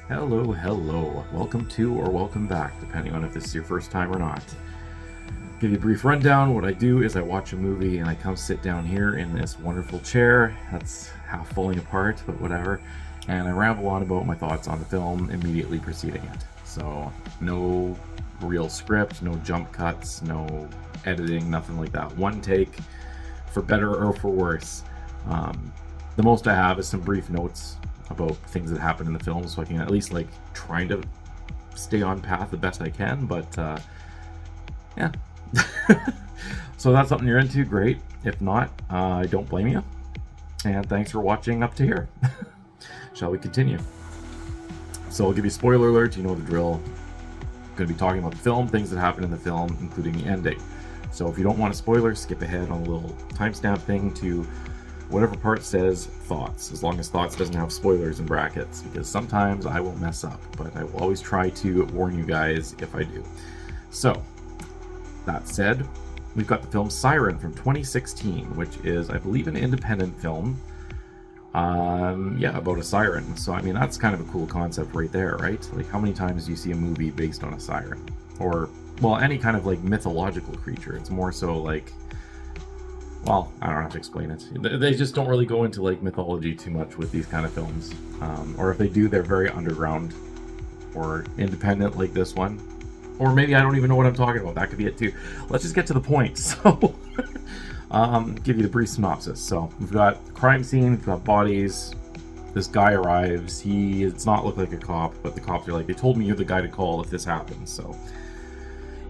Hello, hello. Welcome to or welcome back, depending on if this is your first time or not. Give you a brief rundown. What I do is I watch a movie and I come sit down here in this wonderful chair that's half falling apart, but whatever, and I ramble on about my thoughts on the film immediately preceding it. So, no real script, no jump cuts, no editing, nothing like that. One take, for better or for worse. The most I have is some brief notes about things that happen in the film, so I can at least trying to stay on path the best I can. But yeah, so that's something you're into, great. If not, I don't blame you. And thanks for watching up to here. Shall we continue? So I'll give you spoiler alert. You know the drill. I'm going to be talking about the film, things that happen in the film, including the ending. So if you don't want a spoiler, skip ahead on a little timestamp thing to whatever part says thoughts, as long as thoughts doesn't have spoilers in brackets, because sometimes I will mess up, but I will always try to warn you guys if I do. So, that said, we've got the film Siren from 2016, which is, I believe, an independent film. About a siren. So, I mean, that's kind of a cool concept right there, right? Like, how many times do you see a movie based on a siren? Or, well, any kind of, mythological creature. It's more so, well, I don't have to explain it. They just don't really go into mythology too much with these kind of films, or if they do, they're very underground or independent, like this one. Or maybe I don't even know what I'm talking about. That could be it too. Let's just get to the point. So, give you the brief synopsis. So we've got a crime scene. We've got bodies. This guy arrives. He does not look like a cop, but the cops are like, they told me you're the guy to call if this happens. So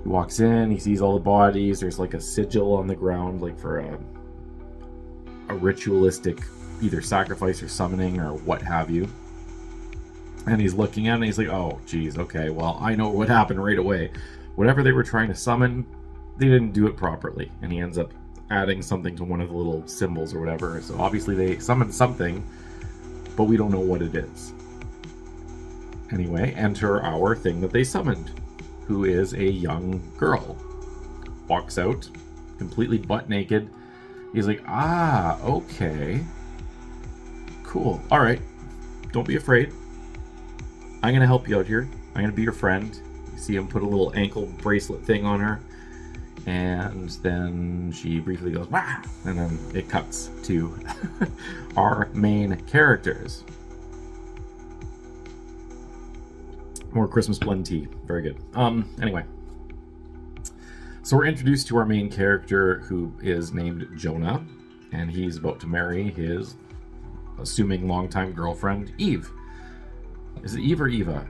he walks in, he sees all the bodies. There's a sigil on the ground, for a ritualistic either sacrifice or summoning or what have you. And he's looking at it and he's like, oh, geez, okay, well, I know what happened right away. Whatever they were trying to summon, they didn't do it properly. And he ends up adding something to one of the little symbols or whatever. So obviously they summoned something, but we don't know what it is. Anyway, enter our thing that they summoned, who is a young girl. Walks out, completely butt naked. He's like, okay. Cool. Alright. Don't be afraid. I'm going to help you out here. I'm going to be your friend. You see him put a little ankle bracelet thing on her. And then she briefly goes, wah! And then it cuts to our main characters. More Christmas blend tea. Very good. Anyway. So we're introduced to our main character, who is named Jonah, and he's about to marry his assuming longtime girlfriend, Eve. Is it Eve or Eva?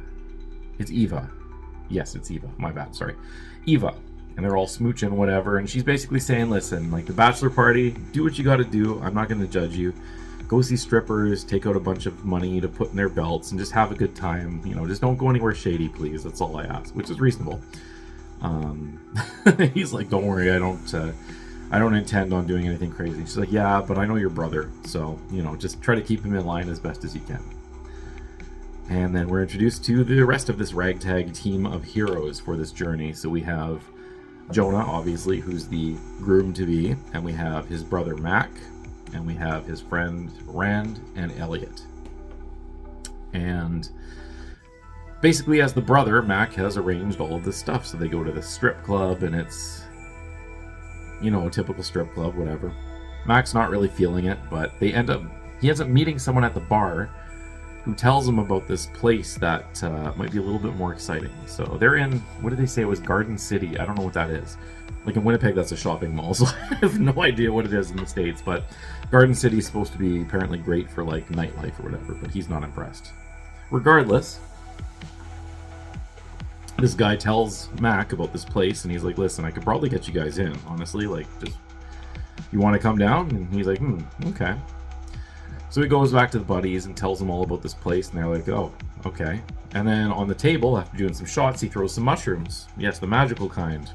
It's Eva. Yes, it's Eva. My bad, sorry. Eva. And they're all smooching, whatever, and she's basically saying, listen, the bachelor party, do what you gotta do. I'm not gonna judge you. Go see strippers, take out a bunch of money to put in their belts, and just have a good time. Just don't go anywhere shady, please. That's all I ask, which is reasonable. He's like, don't worry, I don't intend on doing anything crazy. She's like, yeah, but I know your brother, so, just try to keep him in line as best as you can. And then we're introduced to the rest of this ragtag team of heroes for this journey. So we have Jonah, obviously, who's the groom-to-be, and we have his brother Mac, and we have his friend Rand and Elliot. And basically, as the brother, Mac has arranged all of this stuff. So they go to the strip club, and it's, a typical strip club, whatever. Mac's not really feeling it, but he ends up meeting someone at the bar who tells him about this place that might be a little bit more exciting. So they're in, what did they say it was, Garden City? I don't know what that is. In Winnipeg, that's a shopping mall, so I have no idea what it is in the States, but Garden City is supposed to be apparently great for nightlife or whatever, but he's not impressed. Regardless, this guy tells Mac about this place, and he's like, listen, I could probably get you guys in, honestly, just, you want to come down? And he's like, okay. So he goes back to the buddies and tells them all about this place, and they're like, oh, okay. And then on the table, after doing some shots, he throws some mushrooms. Yes, the magical kind.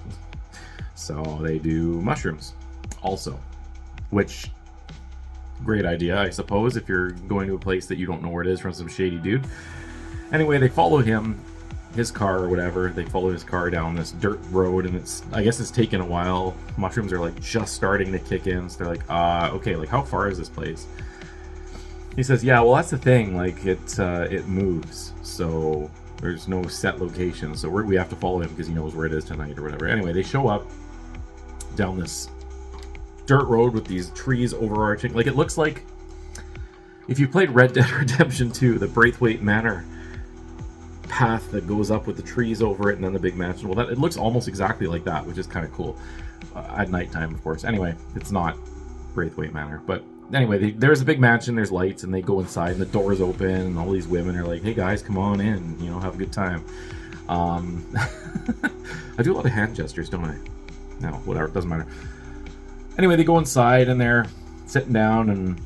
So they do mushrooms also, which, great idea, I suppose, if you're going to a place that you don't know where it is from some shady dude. Anyway, they follow him, his car or whatever. They follow his car down this dirt road, and I guess it's taken a while. Mushrooms are just starting to kick in, so they're like, okay, how far is this place? He says, yeah, well, that's the thing. Like, it moves, so there's no set location. So we have to follow him because he knows where it is tonight or whatever. Anyway, they show up down this dirt road with these trees overarching. Like, it looks like if you played Red Dead Redemption 2, the Braithwaite Manor path that goes up with the trees over it and then the big mansion. Well, it looks almost exactly like that, which is kind of cool. At nighttime, of course. Anyway, it's not Braithwaite Manor, but anyway, there's a big mansion, there's lights, and they go inside, and the doors open, and all these women are like, hey guys, come on in, you know, have a good time. I do a lot of hand gestures, don't I? No, whatever, it doesn't matter. Anyway, they go inside, and they're sitting down, and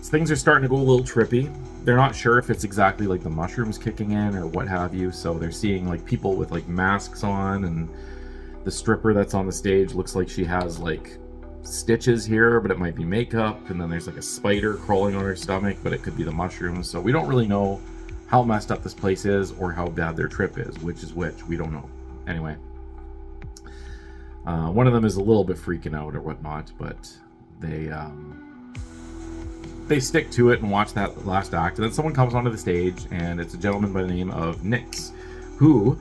things are starting to go a little trippy. They're not sure if it's exactly like the mushrooms kicking in or what have you, so they're seeing like people with like masks on, and the stripper that's on the stage looks like she has like stitches here, but it might be makeup, and then there's like a spider crawling on her stomach, but it could be the mushrooms. So we don't really know how messed up this place is or how bad their trip is, which is which, we don't know. Anyway, one of them is a little bit freaking out or whatnot, but they stick to it and watch that last act, and then someone comes onto the stage, and it's a gentleman by the name of Nyx, who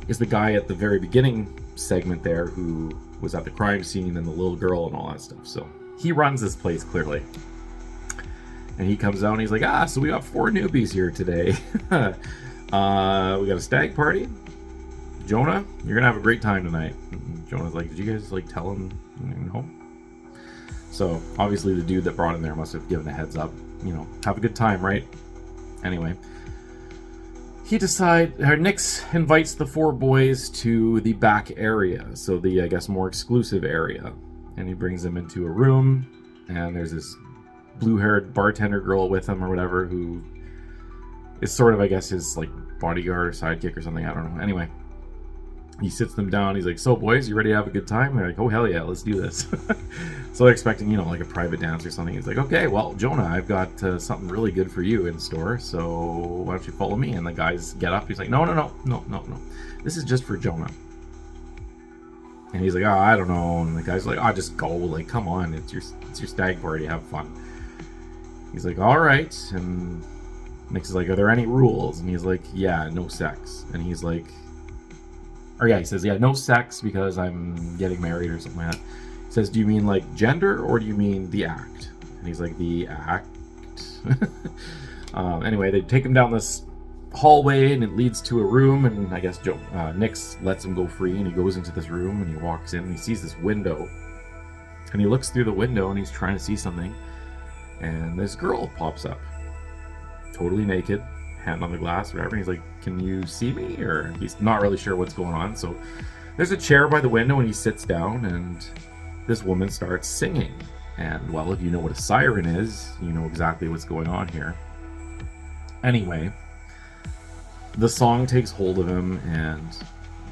is the guy at the very beginning segment there who was at the crime scene and the little girl and all that stuff. So he runs this place clearly, and he comes out and he's like, so we got 4 newbies here today. We got a stag party. Jonah, you're gonna have a great time tonight. And Jonah's like, did you guys like tell him? No. So obviously the dude that brought him there must have given a heads up, you know, have a good time, right? Anyway, Nyx invites the 4 boys to the back area, so the, I guess, more exclusive area, and he brings them into a room, and there's this blue-haired bartender girl with him or whatever, who is sort of, I guess, his like bodyguard or sidekick or something, I don't know. Anyway, he sits them down, he's like, so boys, you ready to have a good time? They're like, oh hell yeah, let's do this. So they're expecting, you know, like a private dance or something. He's like, okay, well, Jonah, I've got something really good for you in store, so why don't you follow me? And the guys get up, he's like, no, this is just for Jonah. And he's like, I don't know. And the guy's like, just go, like, come on, it's your stag party, have fun. He's like, all right. And Nyx is like, are there any rules? And he's like, yeah, no sex. And he's like, he says, yeah, no sex because I'm getting married or something like that. He says, do you mean like gender or do you mean the act? And he's like, the act. Anyway, they take him down this hallway and it leads to a room, and I guess Nyx lets him go free, and he goes into this room and he walks in and he sees this window, and he looks through the window and he's trying to see something, and this girl pops up, totally naked, hand on the glass, whatever. He's like, can you see me? Or he's not really sure what's going on. So there's a chair by the window and he sits down, and this woman starts singing. And well, if you know what a siren is, you know exactly what's going on here. Anyway, the song takes hold of him, and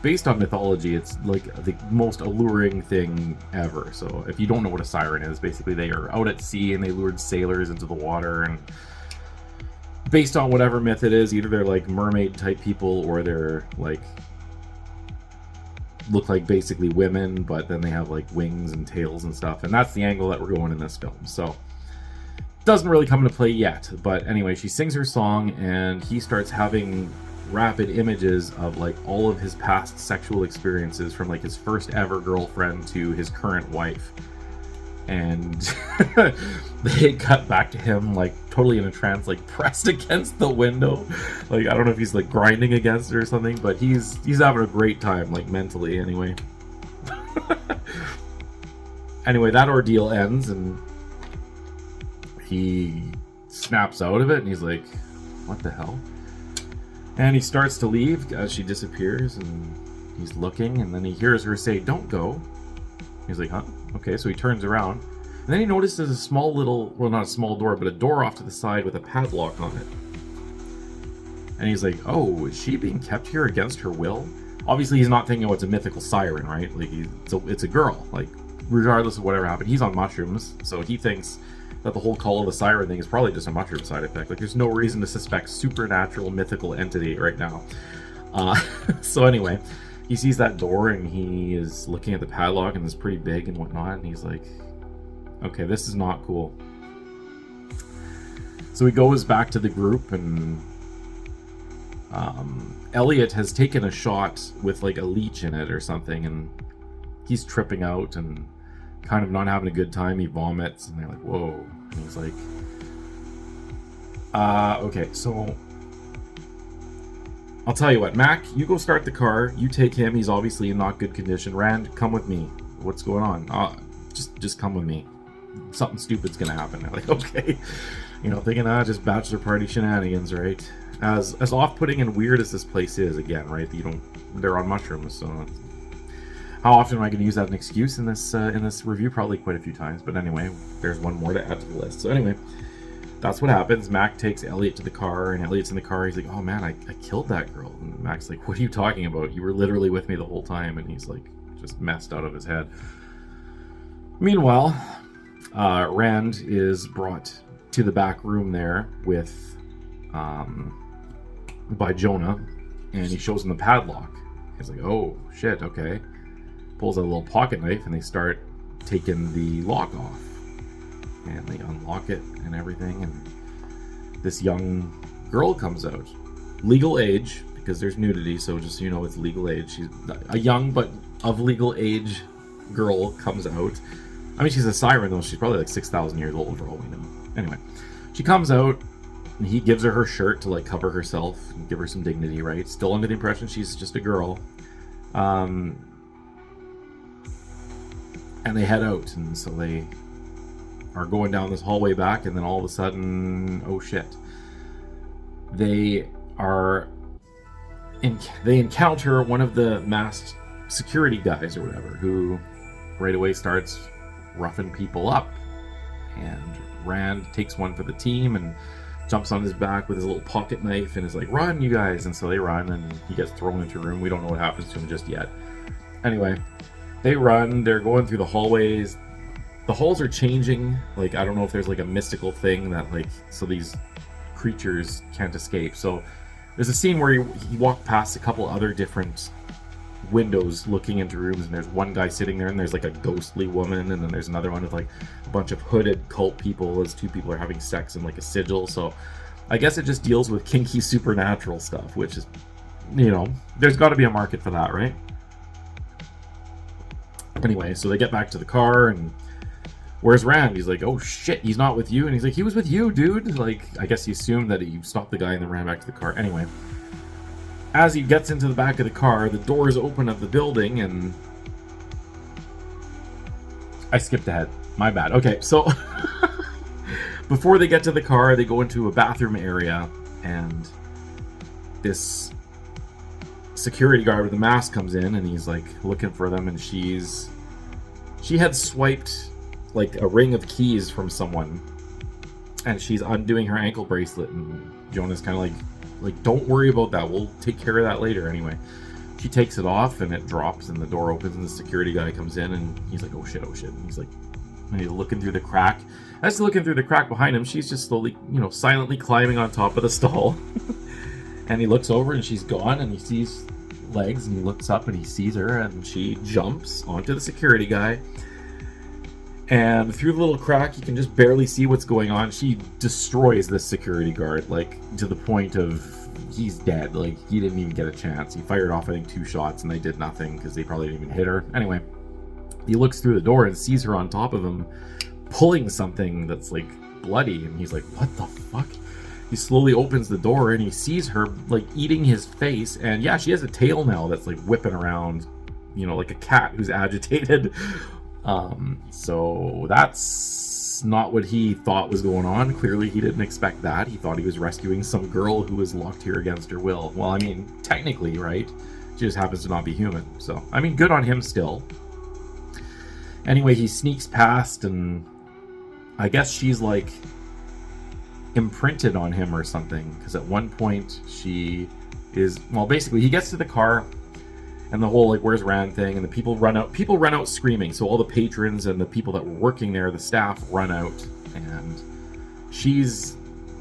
based on mythology, it's like the most alluring thing ever. So if you don't know what a siren is, basically they are out at sea and they lured sailors into the water, and based on whatever myth it is, either they're like mermaid type people or they're like look like basically women, but then they have like wings and tails and stuff, and that's the angle that we're going in this film. So doesn't really come into play yet, but anyway, she sings her song and he starts having rapid images of like all of his past sexual experiences, from like his first ever girlfriend to his current wife. And they cut back to him like totally in a trance, like pressed against the window. Like, I don't know if he's like grinding against it or something, but he's having a great time, like mentally anyway. Anyway, that ordeal ends and he snaps out of it and he's like, what the hell? And he starts to leave as she disappears, and he's looking, and then he hears her say, don't go. He's like, huh? Okay, so he turns around, and then he notices a small little, well, not a small door, but a door off to the side with a padlock on it. And he's like, oh, is she being kept here against her will? Obviously, he's not thinking, oh, it's a mythical siren, right? Like, it's a girl. Like, regardless of whatever happened, he's on mushrooms, so he thinks that the whole call of the siren thing is probably just a mushroom side effect. Like, there's no reason to suspect supernatural, mythical entity right now. So anyway, he sees that door and he is looking at the padlock, and it's pretty big and whatnot, and he's like, okay, this is not cool. So he goes back to the group, and Elliot has taken a shot with like a leech in it or something, and he's tripping out and kind of not having a good time. He vomits, and they're like, whoa. And he's like, okay, so I'll tell you what, Mac, you go start the car. You take him. He's obviously in not good condition. Rand, come with me. What's going on? Just come with me. Something stupid's gonna happen. They're like, okay. You know, thinking, just bachelor party shenanigans, right? As off-putting and weird as this place is, again, right? They're on mushrooms, so how often am I going to use that as an excuse in this review? Probably quite a few times. But anyway, there's one more to add to the list. So anyway, that's what happens. Mac takes Elliot to the car, and Elliot's in the car. He's like, oh man, I killed that girl. And Mac's like, what are you talking about? You were literally with me the whole time. And he's like, just messed out of his head. Meanwhile, Rand is brought to the back room there with by Jonah, and he shows him the padlock. He's like, oh shit, okay. Pulls out a little pocket knife, and they start taking the lock off, and they unlock it and everything, and this young girl comes out, legal age, because there's nudity, so just so you know, it's legal age. She's a young but of legal age girl comes out. I mean, she's a siren though. She's probably like 6,000 years old for all we know. Anyway, she comes out, and he gives her shirt to like cover herself and give her some dignity, right? Still under the impression she's just a girl. And they head out, and so they are going down this hallway back, and then all of a sudden, oh shit. They encounter one of the masked security guys or whatever, who right away starts roughing people up. And Rand takes one for the team and jumps on his back with his little pocket knife and is like, run, you guys. And so they run, and he gets thrown into a room. We don't know what happens to him just yet. Anyway, they run. They're going through the hallways. The halls are changing. Like, I don't know if there's like a mystical thing that like, so these creatures can't escape. So there's a scene where he walked past a couple other different windows looking into rooms, and there's one guy sitting there, and there's like a ghostly woman, and then there's another one with like a bunch of hooded cult people as two people are having sex in like a sigil. So I guess it just deals with kinky supernatural stuff, which is, you know, there's got to be a market for that, right? Anyway, so they get back to the car, and where's Rand? He's like, oh shit, he's not with you. And he's like, he was with you, dude. Like, I guess he assumed that he stopped the guy and then ran back to the car. Anyway, as he gets into the back of the car, the doors open of the building, and I skipped ahead. My bad. Okay, so before they get to the car, they go into a bathroom area, and this security guard with a mask comes in, and he's like looking for them, and she had swiped like a ring of keys from someone, and she's undoing her ankle bracelet, and Jonah's kind of like, don't worry about that, we'll take care of that later. Anyway, she takes it off, and it drops, and the door opens, and the security guy comes in, and he's like, oh shit, and he's like, and he's looking through the crack. As he's looking through the crack behind him, she's just slowly, you know, silently climbing on top of the stall. And he looks over, and she's gone, and he sees legs, and he looks up, and he sees her, and she jumps onto the security guy. And through the little crack, you can just barely see what's going on. She destroys this security guard, like, to the point of he's dead. Like, he didn't even get a chance. He fired off, I think, 2 shots, and they did nothing because they probably didn't even hit her. Anyway, he looks through the door and sees her on top of him, pulling something that's, like, bloody. And he's like, what the fuck? He slowly opens the door, and he sees her, like, eating his face. And, yeah, she has a tail now that's, like, whipping around, you know, like a cat who's agitated. So that's not what he thought was going on. Clearly he didn't expect that. He thought he was rescuing some girl who was locked here against her will. Well, I mean, technically, right? She just happens to not be human. So, I mean, good on him still. Anyway, he sneaks past, and I guess she's like imprinted on him or something, because at one point she is, well, basically he gets to the car, and the whole, like, where's Rand thing, and the people run out screaming. So all the patrons and the people that were working there, the staff, run out, and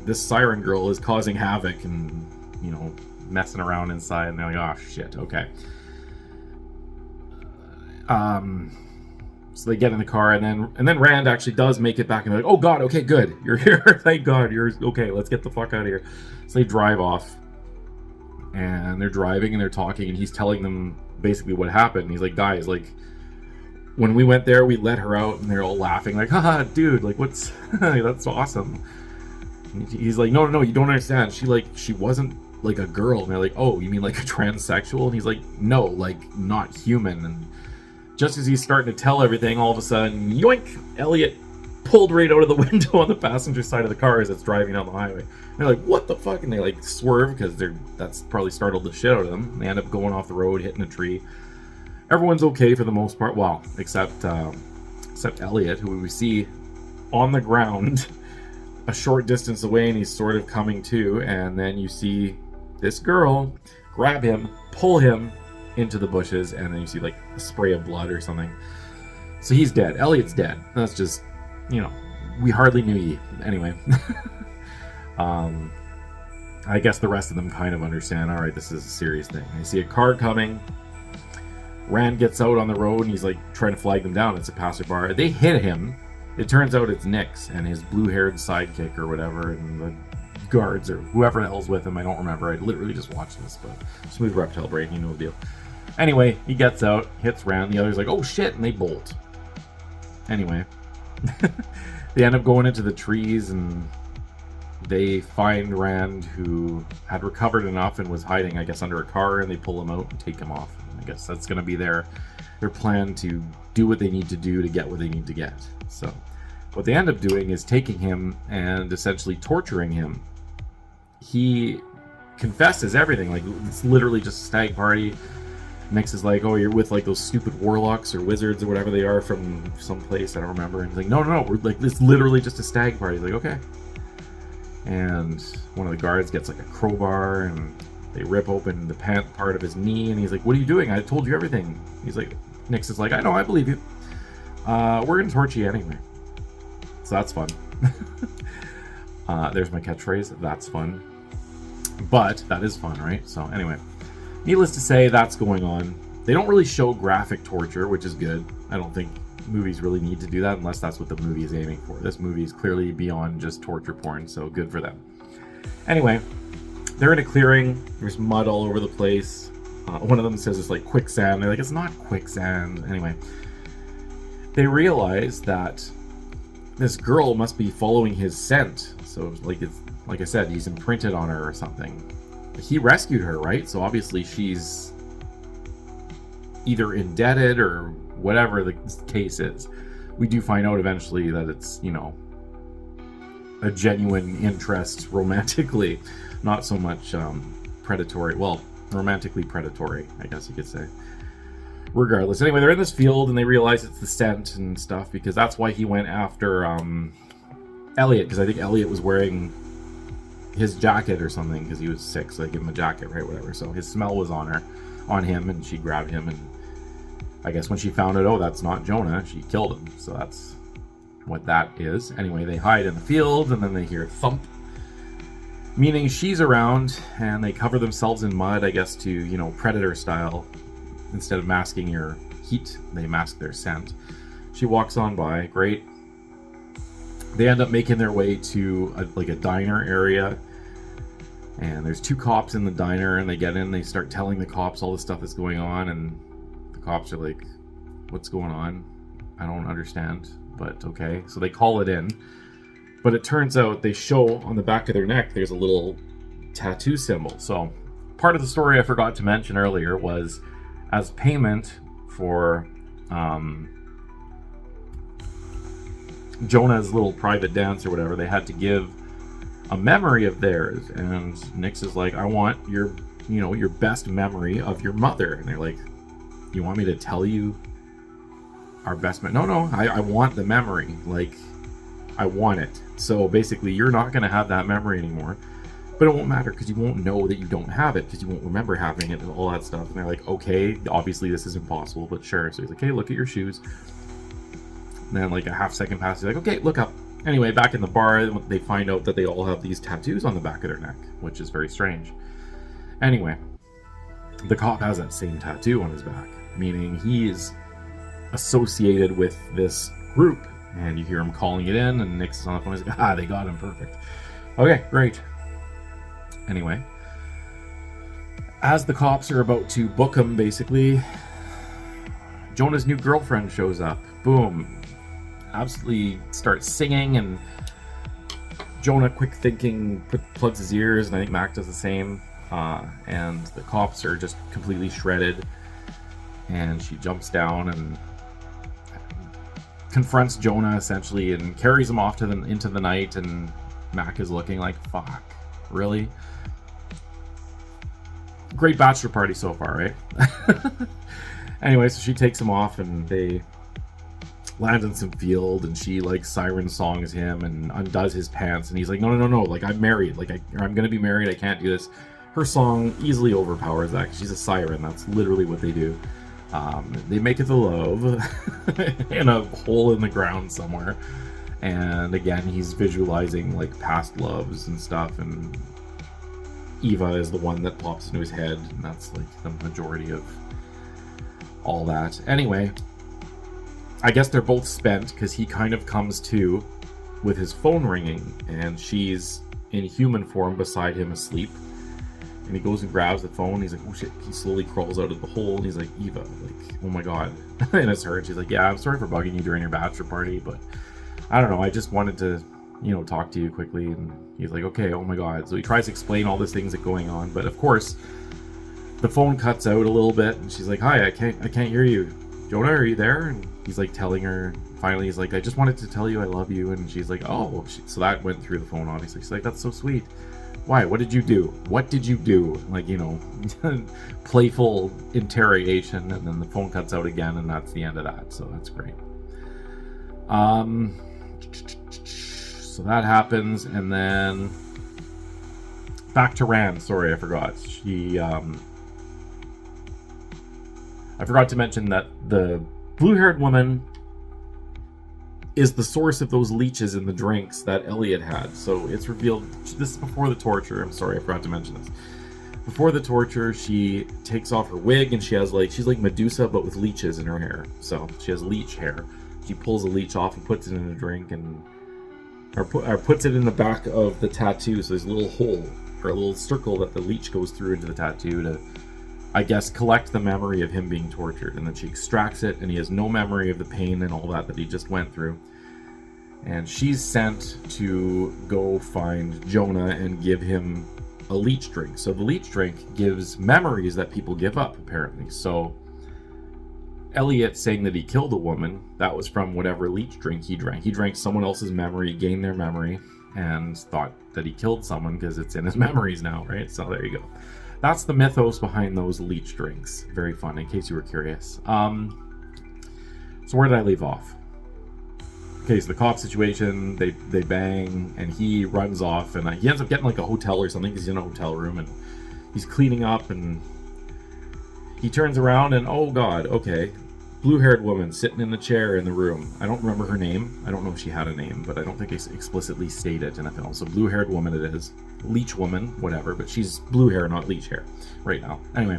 this siren girl is causing havoc and, you know, messing around inside, and they're like, oh shit, okay. So they get in the car, and then Rand actually does make it back, and they're like, "Oh God, okay, good, you're here. Thank God, you're okay. Let's get the fuck out of here." So they drive off, and they're driving and they're talking, and he's telling them basically what happened. And he's like, "Guys, like, when we went there, we let her out," and they're all laughing, like, "Haha, dude, like, what's that's awesome." And he's like, "No, you don't understand. She wasn't like a girl." And they're like, "Oh, you mean like a transsexual?" And he's like, "No, like not human." And just as he's starting to tell everything, all of a sudden, yoink! Elliot pulled right out of the window on the passenger side of the car as it's driving down the highway. And they're like, "What the fuck?" And they like swerve because that's probably startled the shit out of them. And they end up going off the road, hitting a tree. Everyone's okay for the most part. Well, except Elliot, who we see on the ground a short distance away, and he's sort of coming to. And then you see this girl grab him, pull him into the bushes, and then you see like a spray of blood or something. So he's dead. Elliot's dead. That's just, we hardly knew ye. Anyway. I guess the rest of them kind of understand, all right, this is a serious thing. They see a car coming. Rand gets out on the road, and he's like trying to flag them down. It's a passerby. They hit him. It turns out it's Nix and his blue-haired sidekick or whatever, and the guards or whoever the hell's with him. I don't remember. I literally just watched this, but smooth reptile brain, you know the deal. Anyway, he gets out, hits Rand. The other's like, "Oh shit," and they bolt. Anyway, they end up going into the trees, and they find Rand, who had recovered enough and was hiding, I guess, under a car, and they pull him out and take him off. I guess that's going to be their plan to do what they need to do to get what they need to get. So what they end up doing is taking him and essentially torturing him. He confesses everything. Like, it's literally just a stag party. Nix is like, "Oh, you're with like those stupid warlocks or wizards or whatever they are from some place, I don't remember." And he's like, no, we're like, it's literally just a stag party. He's like, "Okay." And one of the guards gets like a crowbar, and they rip open the pant part of his knee, and he's like, "What are you doing? I told you everything." He's like, Nix is like, "I know, I believe you. We're gonna torture you anyway." So that's fun. There's my catchphrase. That's fun. But that is fun, right? So anyway. Needless to say, that's going on. They don't really show graphic torture, which is good. I don't think movies really need to do that unless that's what the movie is aiming for. This movie is clearly beyond just torture porn, so good for them. Anyway, they're in a clearing. There's mud all over the place. One of them says it's like quicksand. They're like, "It's not quicksand." Anyway, they realize that this girl must be following his scent. So it's like I said, he's imprinted on her or something. He rescued her, right? So obviously she's either indebted or whatever the case is. We do find out eventually that it's, a genuine interest romantically, not so much predatory. Well, romantically predatory, I guess you could say. Regardless. Anyway, they're in this field, and they realize it's the scent and stuff, because that's why he went after Elliot, because I think Elliot was wearing his jacket or something because he was sick, so they give him a jacket, right? Whatever. So his smell was on him, and she grabbed him, and I guess when she found out, oh, that's not Jonah, she killed him. So that's what that is. Anyway, they hide in the field, and then they hear thump, meaning she's around, and they cover themselves in mud, I guess, to, predator style. Instead of masking your heat, they mask their scent. She walks on by. Great. They end up making their way to a diner area, and there's two cops in the diner, and they get in, they start telling the cops all the stuff that's going on, and the cops are like, "What's going on? I don't understand, but okay." So they call it in, but it turns out they show on the back of their neck there's a little tattoo symbol. So part of the story I forgot to mention earlier was, as payment for Jonah's little private dance or whatever, they had to give a memory of theirs, and Nix is like, "I want your best memory of your mother." And they're like, "You want me to tell you our best memory?" No, I want the memory. Like, I want it. So basically, you're not going to have that memory anymore, but it won't matter because you won't know that you don't have it, because you won't remember having it and all that stuff. And they're like, "Okay, obviously this is impossible, but sure." So he's like, "Hey, look at your shoes." And then like a half second passes, like, "Okay, look up." Anyway, back in the bar, they find out that they all have these tattoos on the back of their neck, which is very strange. Anyway, the cop has that same tattoo on his back, meaning he's associated with this group. And you hear him calling it in, and Nick's on the phone. He's like, they got him, perfect. Okay, great. Anyway, as the cops are about to book him, basically, Jonah's new girlfriend shows up. Boom. Absolutely starts singing, and Jonah, quick thinking, plugs his ears, and I think Mac does the same. And the cops are just completely shredded. And she jumps down and confronts Jonah, essentially, and carries him off into the night. And Mac is looking like, fuck, really? Great bachelor party so far, right? Anyway, so she takes him off, and they land in some field, and she like siren songs him and undoes his pants, and he's like, no, like, I'm married, like I'm gonna be married, I can't do this. Her song easily overpowers that. She's a siren. That's literally what they do. They make it to love in a hole in the ground somewhere, and again, he's visualizing like past loves and stuff, and Eva is the one that pops into his head, and that's like the majority of all that. Anyway, I guess they're both spent, because he kind of comes to with his phone ringing, and she's in human form beside him asleep. And he goes and grabs the phone. He's like, oh shit. He slowly crawls out of the hole, and he's like, Eva, like, oh my god. And it's her, and she's like, yeah, I'm sorry for bugging you during your bachelor party, but I don't know, I just wanted to, talk to you quickly. And he's like, okay, oh my god. So he tries to explain all these things that are going on, but of course the phone cuts out a little bit, and she's like, hi, I can't hear you. Jonah, are you there? And he's like telling her. Finally, he's like, I just wanted to tell you I love you. And she's like, oh. So that went through the phone, obviously. She's like, that's so sweet. Why? What did you do? What did you do? Like, playful interrogation. And then the phone cuts out again, and that's the end of that. So that's great. So that happens, and then back to Rand. Sorry, I forgot. I forgot to mention that the blue-haired woman is the source of those leeches in the drinks that Elliot had. So it's revealed, this is before the torture. I'm sorry, I forgot to mention this. Before the torture, she takes off her wig, and she's like Medusa, but with leeches in her hair. So she has leech hair. She pulls a leech off and puts it in a drink, or puts it in the back of the tattoo. So there's a little hole, or a little circle that the leech goes through into the tattoo to, I guess, collect the memory of him being tortured. And then she extracts it, and he has no memory of the pain and all that he just went through. And she's sent to go find Jonah and give him a leech drink. So the leech drink gives memories that people give up, apparently. So Elliot saying that he killed a woman, that was from whatever leech drink he drank. He drank someone else's memory, gained their memory, and thought that he killed someone because it's in his memories now, right? So there you go. That's the mythos behind those leech drinks. Very fun, in case you were curious. So where did I leave off? Okay, so the cop situation, they bang, and he runs off, and he ends up getting like a hotel or something, because he's in a hotel room, and he's cleaning up, and he turns around, and oh god, okay, blue-haired woman sitting in the chair in the room. I don't remember her name. I don't know if she had a name, but I don't think they explicitly state it in the film. So blue-haired woman it is. Leech woman, whatever, but she's blue hair, not leech hair right now. Anyway,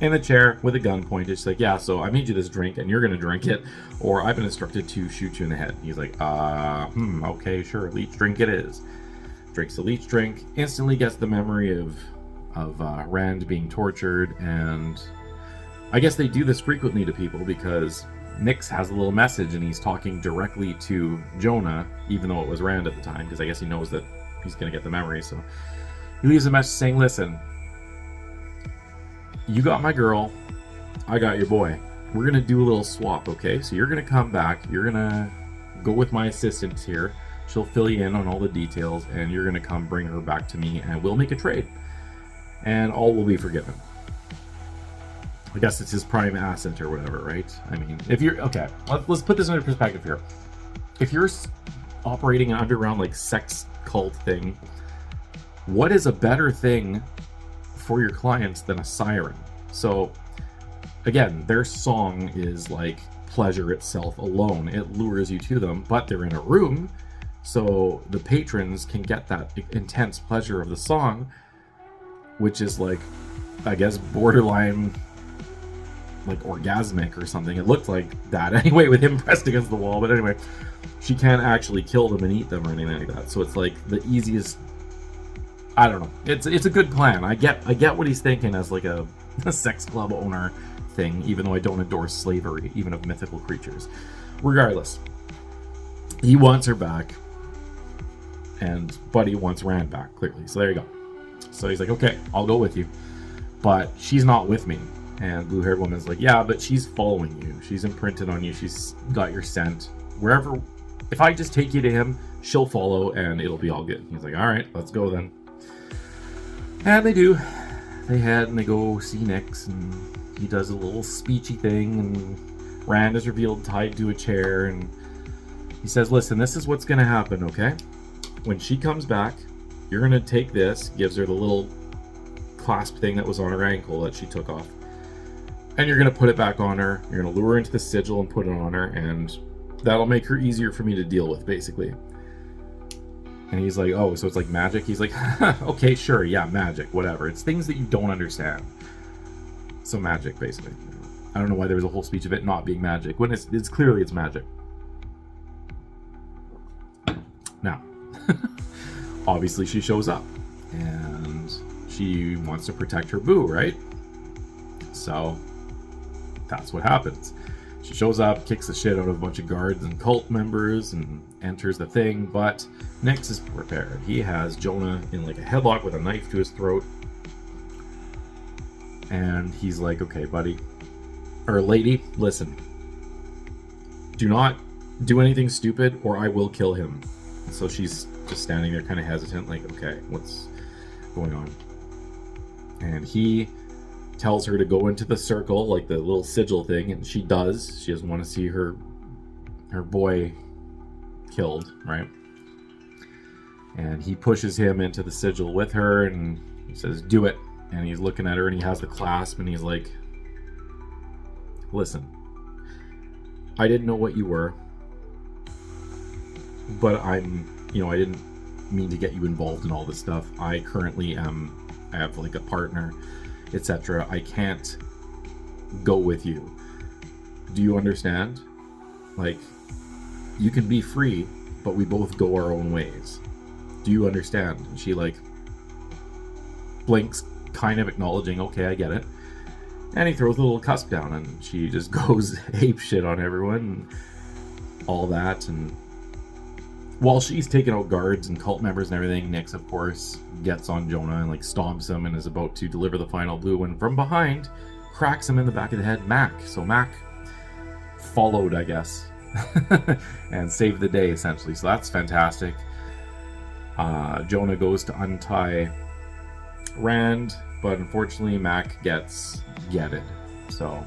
in the chair with a gun pointed, she's like, yeah, so I made you this drink, and you're gonna drink it, or I've been instructed to shoot you in the head. He's like, okay, sure, leech drink it is. Drinks the leech drink, instantly gets the memory of Rand being tortured, and I guess they do this frequently to people, because Nix has a little message, and he's talking directly to Jonah, even though it was Rand at the time, because I guess he knows that he's gonna get the memory. So he leaves a message saying, listen, you got my girl, I got your boy. We're gonna do a little swap, okay? So you're gonna come back, you're gonna go with my assistant here, she'll fill you in on all the details, and you're gonna come bring her back to me, and we'll make a trade, and all will be forgiven. I guess it's his prime asset or whatever, right? I mean, if you're, okay, let's put this into perspective here. If you're operating an underground like sex cult thing, what is a better thing for your clients than a siren? So again, their song is like pleasure itself alone. It lures you to them, but they're in a room, so the patrons can get that intense pleasure of the song, which is like, I guess, borderline like orgasmic or something. It looked like that anyway with him pressed against the wall. But anyway, she can't actually kill them and eat them or anything like that. So it's like the easiest. I don't know. It's a good plan. I get what he's thinking as like a sex club owner thing, even though I don't endorse slavery, even of mythical creatures. Regardless, he wants her back, and Buddy wants Rand back, clearly. So there you go. So he's like, okay, I'll go with you, but she's not with me. And blue-haired woman's like, yeah, but she's following you. She's imprinted on you. She's got your scent. Wherever, if I just take you to him, she'll follow, and it'll be all good. He's like, all right, let's go then. And they do. They head and they go see Nyx, and he does a little speechy thing, and Rand is revealed tied to a chair, and he says, listen, this is what's going to happen, okay? When she comes back, you're going to take this, gives her the little clasp thing that was on her ankle that she took off, and you're going to put it back on her. You're going to lure her into the sigil and put it on her, and that'll make her easier for me to deal with, basically. And he's like, oh, so it's like magic? He's like, okay, sure, yeah, magic, whatever. It's things that you don't understand. So magic, basically. I don't know why there was a whole speech of it not being magic, when it's clearly it's magic. Now, obviously she shows up, and she wants to protect her boo, right? So, that's what happens. She shows up, kicks the shit out of a bunch of guards and cult members, and enters the thing, but Nyx is prepared. He has Jonah in like a headlock with a knife to his throat. And he's like, okay, buddy, or lady, listen. Do not do anything stupid or I will kill him. So she's just standing there kind of hesitant, like, okay, what's going on? And he tells her to go into the circle, like the little sigil thing, and she does. She doesn't want to see her boy killed, right? And he pushes him into the sigil with her, and he says, do it. And he's looking at her, and he has the clasp, and he's like, listen, I didn't know what you were, but I didn't mean to get you involved in all this stuff. I currently I have like a partner, etc. I can't go with you. Do you understand? Like, you can be free, but we both go our own ways. Do you understand? And she like blinks, kind of acknowledging, okay, I get it. And he throws a little cusp down, and she just goes ape shit on everyone and all that. And while she's taking out guards and cult members and everything, Nyx, of course, gets on Jonah and like stomps him and is about to deliver the final blow, and from behind cracks him in the back of the head, Mac. So Mac followed, I guess, and saved the day, essentially. So that's fantastic. Jonah goes to untie Rand, but unfortunately Mac gets getted. So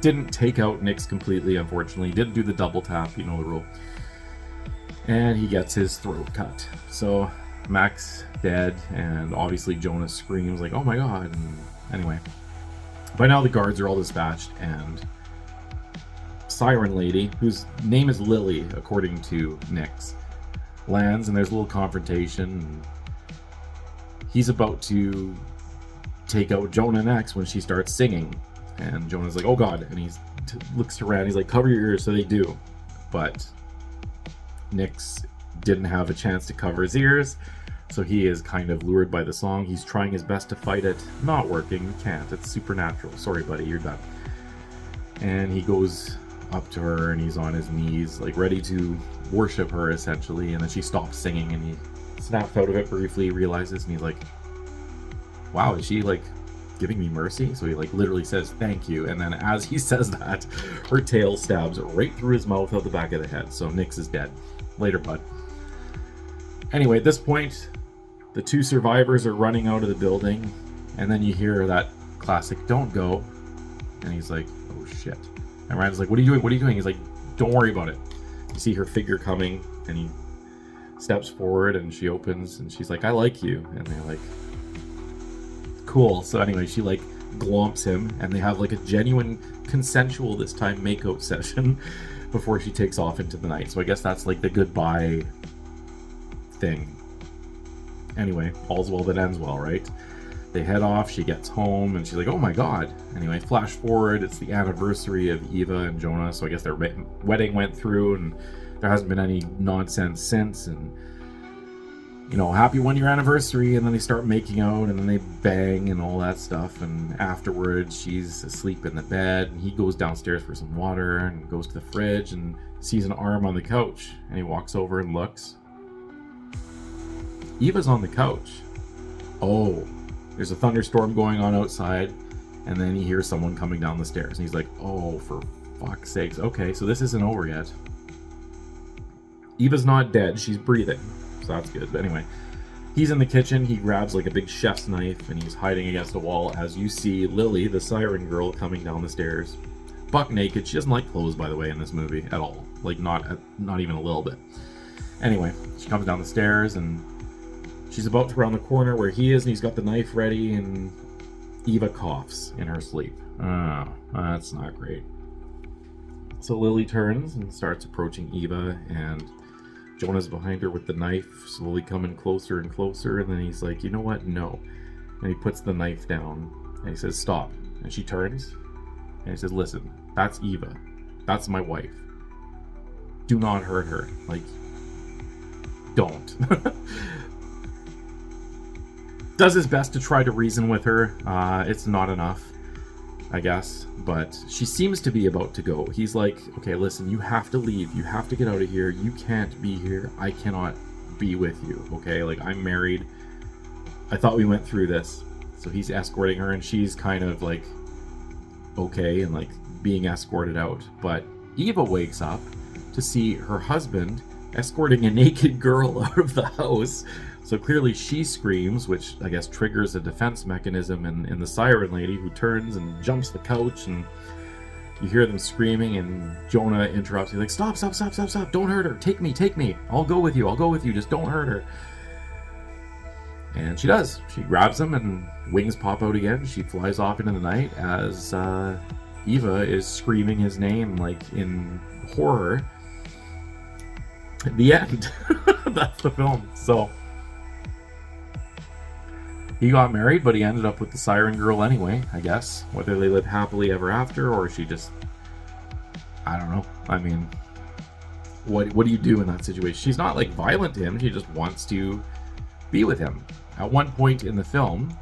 didn't take out Nyx completely, unfortunately. Didn't do the double tap, you know the rule. And he gets his throat cut. So Mac's dead, and obviously Jonah screams like, oh my god. And anyway, by now the guards are all dispatched, and Siren lady, whose name is Lily according to Nyx, lands, and there's a little confrontation. He's about to take out Jonah next when she starts singing, and Jonah's like, oh god, and he looks to Rand, he's like, cover your ears. So they do, but Nyx didn't have a chance to cover his ears, so he is kind of lured by the song. He's trying his best to fight it, not working. He can't, it's supernatural. Sorry buddy, you're done. And he goes up to her, and he's on his knees, like ready to worship her essentially, and then she stops singing, and he snaps out of it briefly, realizes, and he's like, wow, is she like giving me mercy? So he like literally says thank you, and then as he says that, her tail stabs right through his mouth out the back of the head. So Nyx is dead. Later, bud. Anyway, at this point, the two survivors are running out of the building, and then you hear that classic don't go, and he's like, oh shit. And Rand's like, what are you doing? What are you doing? He's like, don't worry about it. You see her figure coming, and he steps forward, and she opens, and she's like, I like you. And they're like, cool. So anyway, she like glomps him, and they have like a genuine consensual, this time, makeout session before she takes off into the night. So I guess that's like the goodbye thing. Anyway, all's well that ends well, right? They head off, she gets home, and she's like, oh my god. Anyway, flash forward, it's the anniversary of Eva and Jonah, so I guess their wedding went through, and there hasn't been any nonsense since, and, you know, happy 1 year anniversary, and then they start making out, and then they bang, and all that stuff, and afterwards, she's asleep in the bed, and he goes downstairs for some water, and goes to the fridge, and sees an arm on the couch, and he walks over and looks. Eva's on the couch. Oh. There's a thunderstorm going on outside, and then he hears someone coming down the stairs, and he's like, oh, for fuck's sakes. Okay, so this isn't over yet. Eva's not dead, she's breathing, so that's good. But anyway, he's in the kitchen, he grabs like a big chef's knife, and he's hiding against a wall as you see Lily, the siren girl, coming down the stairs. Buck naked. She doesn't like clothes, by the way, in this movie at all. Like, not even a little bit. Anyway, she comes down the stairs, and she's about to round the corner where he is, and he's got the knife ready, and Eva coughs in her sleep. Oh, that's not great. So Lily turns and starts approaching Eva, and Jonah's behind her with the knife, slowly coming closer and closer, and then he's like, you know what? No. And he puts the knife down, and he says, stop. And she turns, and he says, listen, that's Eva. That's my wife. Do not hurt her. Like, don't. Does his best to try to reason with her. It's not enough, I guess, but she seems to be about to go. He's like, okay, listen, you have to leave. You have to get out of here. You can't be here. I cannot be with you, okay? Like, I'm married. I thought we went through this. So he's escorting her, and she's kind of like, okay, and like being escorted out. But Eva wakes up to see her husband escorting a naked girl out of the house. So clearly she screams, which I guess triggers a defense mechanism in the siren lady, who turns and jumps the couch, and you hear them screaming, and Jonah interrupts. He's like, stop, don't hurt her, take me, I'll go with you, just don't hurt her. And she does. She grabs him, and wings pop out again. She flies off into the night as Eva is screaming his name like in horror. At the end. That's the film. So he got married, but he ended up with the siren girl anyway, I guess. Whether they live happily ever after, or she just, I don't know. I mean, what do you do in that situation? She's not like violent to him. She just wants to be with him. At one point in the film,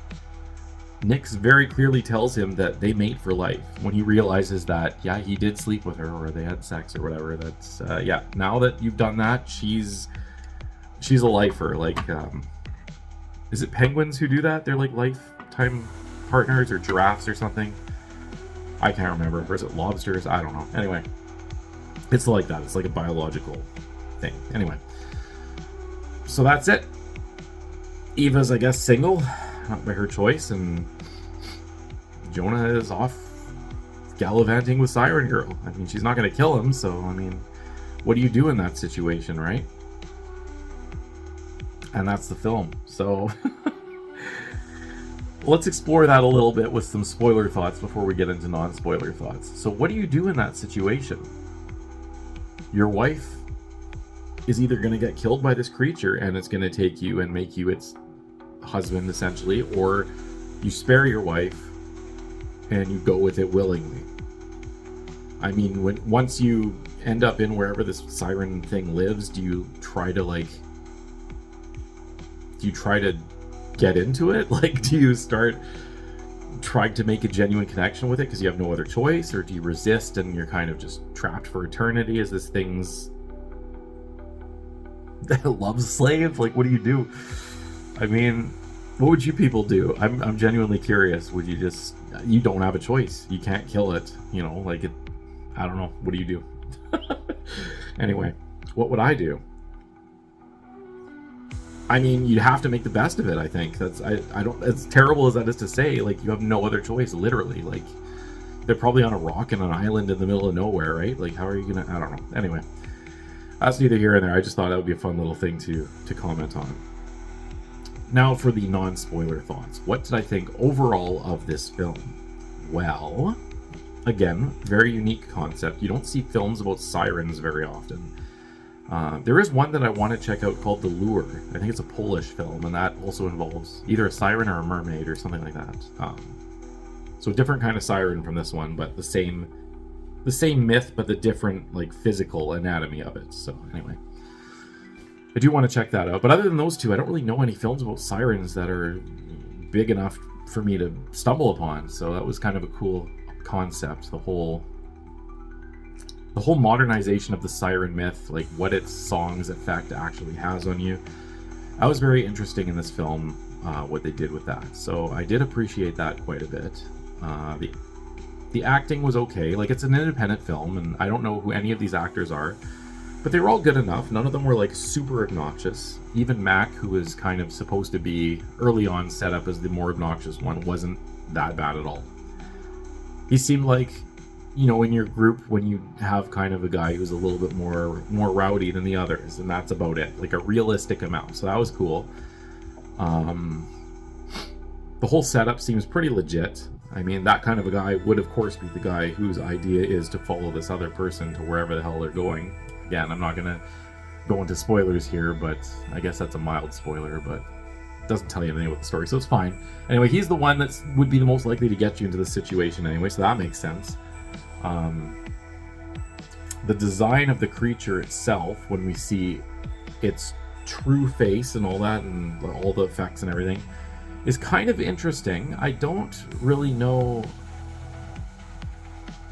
Nix very clearly tells him that they mate for life. When he realizes that, yeah, he did sleep with her, or they had sex or whatever. That's yeah. Now that you've done that, she's a lifer. Like, is it penguins who do that? They're like lifetime partners, or giraffes or something. I can't remember. Or is it lobsters? I don't know. Anyway, it's like that. It's like a biological thing. Anyway, so that's it. Eva's, I guess, single, not by her choice, and Jonah is off gallivanting with Siren Girl. I mean, she's not going to kill him, so, I mean, what do you do in that situation, right? And that's the film. So, let's explore that a little bit with some spoiler thoughts before we get into non-spoiler thoughts. So, what do you do in that situation? Your wife is either going to get killed by this creature, and it's going to take you and make you its husband, essentially, or you spare your wife and you go with it willingly. I mean, once you end up in wherever this siren thing lives, do you try to get into it? Like, do you start trying to make a genuine connection with it because you have no other choice, or do you resist and you're kind of just trapped for eternity as this thing's love slave? Like, what do you do? I mean, what would you people do? I'm genuinely curious. Would you just, you don't have a choice. You can't kill it, you know, like it, I don't know. What do you do? Anyway, what would I do? I mean, you'd have to make the best of it, I think. I don't, as terrible as that is to say, like, you have no other choice, literally. Like, they're probably on a rock in an island in the middle of nowhere, right? Like, how are you gonna, I don't know. Anyway, that's neither here nor there. I just thought that would be a fun little thing to comment on. Now for the non-spoiler thoughts. What did I think overall of this film? Well, again, very unique concept. You don't see films about sirens very often. There is one that I want to check out called The Lure. I think it's a Polish film, and that also involves either a siren or a mermaid or something like that. So a different kind of siren from this one, but the same myth, but the different like physical anatomy of it. So anyway, I do want to check that out. But other than those two, I don't really know any films about sirens that are big enough for me to stumble upon. So that was kind of a cool concept. The whole modernization of the siren myth, like what its song's effect actually has on you. That was very interesting in this film, what they did with that. So I did appreciate that quite a bit. The acting was okay. Like, it's an independent film, and I don't know who any of these actors are, but they were all good enough. None of them were like super obnoxious. Even Mac, who was kind of supposed to be early on set up as the more obnoxious one, wasn't that bad at all. He seemed like, you know, in your group, when you have kind of a guy who's a little bit more rowdy than the others, and that's about it. Like a realistic amount. So that was cool. The whole setup seems pretty legit. I mean, that kind of a guy would, of course, be the guy whose idea is to follow this other person to wherever the hell they're going. Again, I'm not going to go into spoilers here, but I guess that's a mild spoiler, but it doesn't tell you anything about the story, so it's fine. Anyway, he's the one that would be the most likely to get you into this situation anyway, so that makes sense. The design of the creature itself, when we see its true face and all that, and all the effects and everything, is kind of interesting. I don't really know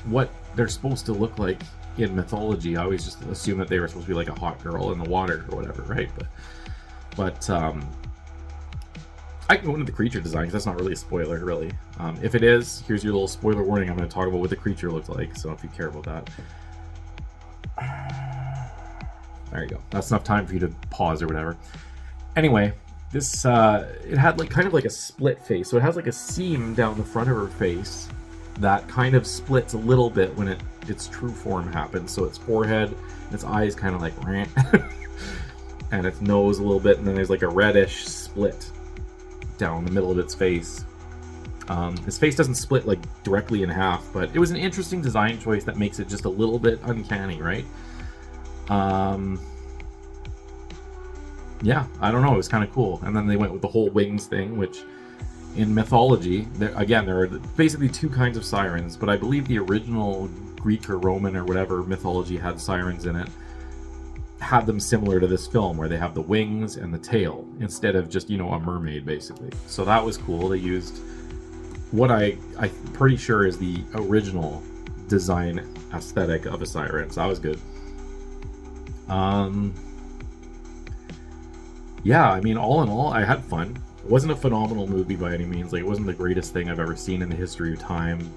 what they're supposed to look like in mythology. I always just assume that they were supposed to be like a hot girl in the water or whatever, right? But I can go into the creature design because that's not really a spoiler, really. If it is, here's your little spoiler warning. I'm going to talk about what the creature looks like, so if you care about that. There you go. That's enough time for you to pause or whatever. Anyway, this it had like kind of like a split face, so it has like a seam down the front of her face that kind of splits a little bit when its true form happens. So its forehead, its eyes kind of like rant, and its nose a little bit, and then there's like a reddish split down the middle of its face. His face doesn't split like directly in half, but it was an interesting design choice that makes it just a little bit uncanny, right? Yeah, I don't know, it was kind of cool. And then they went with the whole wings thing, which in mythology, there are basically two kinds of sirens, but I believe the original Greek or Roman or whatever mythology had sirens in it, had them similar to this film, where they have the wings and the tail instead of just, you know, a mermaid, basically. So that was cool. They used what I'm pretty sure is the original design aesthetic of a siren, so that was good. Yeah, I mean, all in all, I had fun. It wasn't a phenomenal movie by any means. Like, it wasn't the greatest thing I've ever seen in the history of time.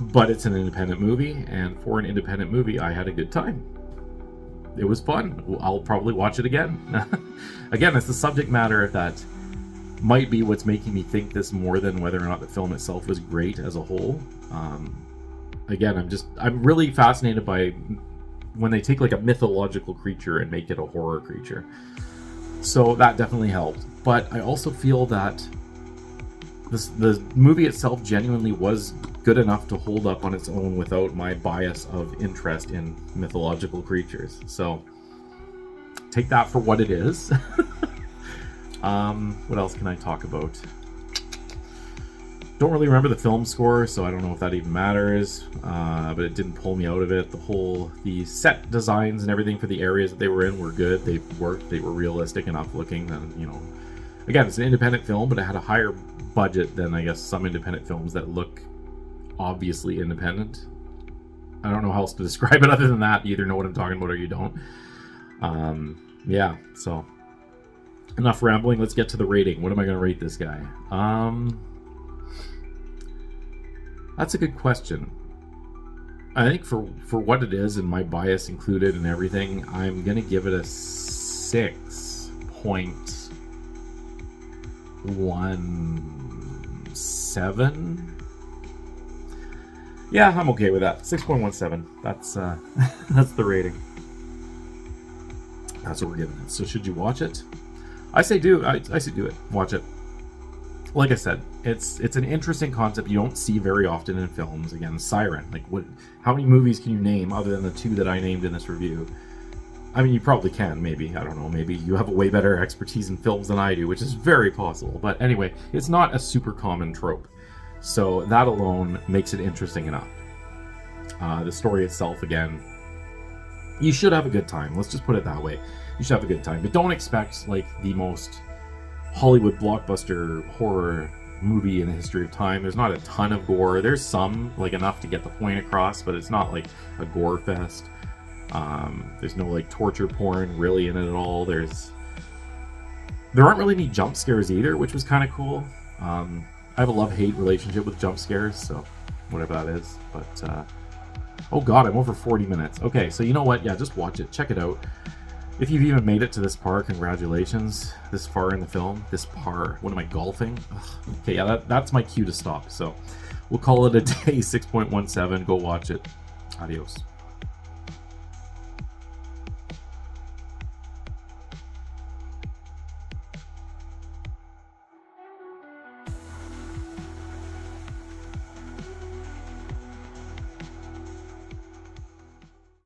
But it's an independent movie, and for an independent movie, I had a good time. It was fun. I'll probably watch it again. Again, it's the subject matter that might be what's making me think this more than whether or not the film itself was great as a whole. Again, I'm really fascinated by when they take like a mythological creature and make it a horror creature. So that definitely helped. But I also feel that the movie itself genuinely was good enough to hold up on its own without my bias of interest in mythological creatures. So take that for what it is. What else can I talk about? Don't really remember the film score, so I don't know if that even matters, but it didn't pull me out of it. The set designs and everything for the areas that they were in were good. They worked. They were realistic enough looking. And, you know, again, it's an independent film, but it had a higher budget than, I guess, some independent films that look obviously independent. I don't know how else to describe it other than that. You either know what I'm talking about or you don't. Yeah, so enough rambling. Let's get to the rating. What am I going to rate this guy? That's a good question. I think for what it is, and my bias included and everything, I'm going to give it a 6.17. Yeah, I'm okay with that. 6.17. That's that's the rating. That's what we're giving it. So should you watch it? I say do. I say do it. Watch it. like I said, it's an interesting concept you don't see very often in films. Again, Siren. Like, how many movies can you name other than the 2 that I named in this review? I mean, you probably can, maybe. I don't know. Maybe you have a way better expertise in films than I do, which is very possible. But anyway, it's not a super common trope. So that alone makes it interesting enough. The story itself, again, you should have a good time. Let's just put it that way. You should have a good time. But don't expect, like, the most Hollywood blockbuster horror movie in the history of time. There's not a ton of gore. There's some, like, enough to get the point across, but it's not, like, a gore fest. There's no, like, torture porn really in it at all. There aren't really any jump scares either, which was kind of cool. I have a love-hate relationship with jump scares, so whatever that is. But, oh god, I'm over 40 minutes. Okay, so you know what? Yeah, just watch it. Check it out. If you've even made it to this par, congratulations. This far in the film. This par. What am I, golfing? Ugh. Okay, yeah, that's my cue to stop. So we'll call it a day. 6.17. Go watch it. Adios.